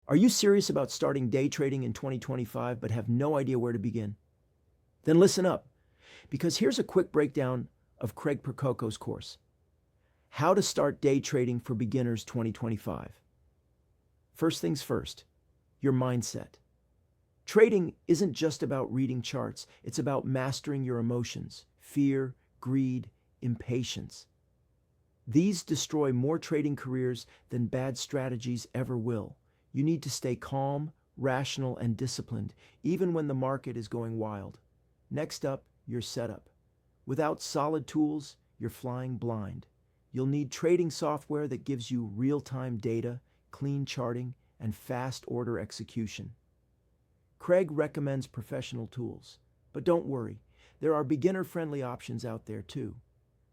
Are you serious about starting day trading in 2025 but have no idea where to begin? Then listen up, because here's a quick breakdown of Craig Percoco's course, How to Start Day Trading for Beginners 2025. First things first, your mindset. Trading isn't just about reading charts, it's about mastering your emotions, fear, greed, impatience. These destroy more trading careers than bad strategies ever will. You need to stay calm, rational, and disciplined, even when the market is going wild. Next up, your setup. Without solid tools, you're flying blind. You'll need trading software that gives you real-time data, clean charting, and fast order execution. Craig recommends professional tools, but don't worry, there are beginner-friendly options out there too.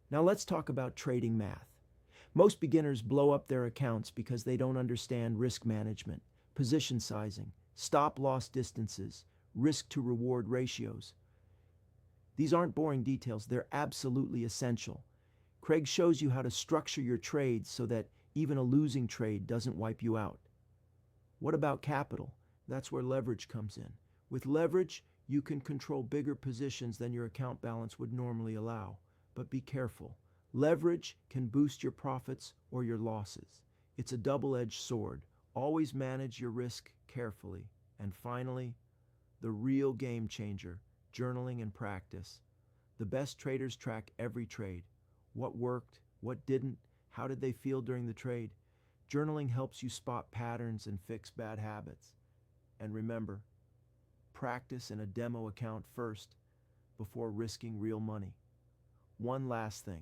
Now let's talk about trading math. Most beginners blow up their accounts because they don't understand risk management, position sizing, stop-loss distances, risk-to-reward ratios. These aren't boring details, they're absolutely essential. Craig shows you how to structure your trades so that even a losing trade doesn't wipe you out. What about capital? That's where leverage comes in. With leverage, you can control bigger positions than your account balance would normally allow. But be careful. Leverage can boost your profits or your losses. It's a double-edged sword. Always manage your risk carefully. And finally, the real game changer, journaling and practice. The best traders track every trade. What worked, what didn't, how did they feel during the trade? Journaling helps you spot patterns and fix bad habits. And remember, practice in a demo account first before risking real money. One last thing.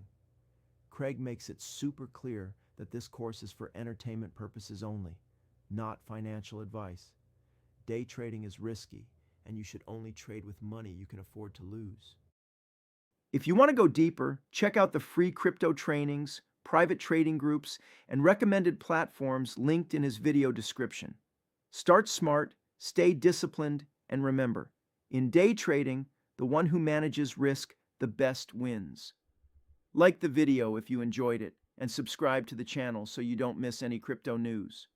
Craig makes it super clear that this course is for entertainment purposes only, not financial advice. Day trading is risky, and you should only trade with money you can afford to lose. If you want to go deeper, check out the free crypto trainings, private trading groups, and recommended platforms linked in his video description. Start smart, stay disciplined, and remember, in day trading, the one who manages risk the best wins. Like the video if you enjoyed it, and subscribe to the channel so you don't miss any crypto news.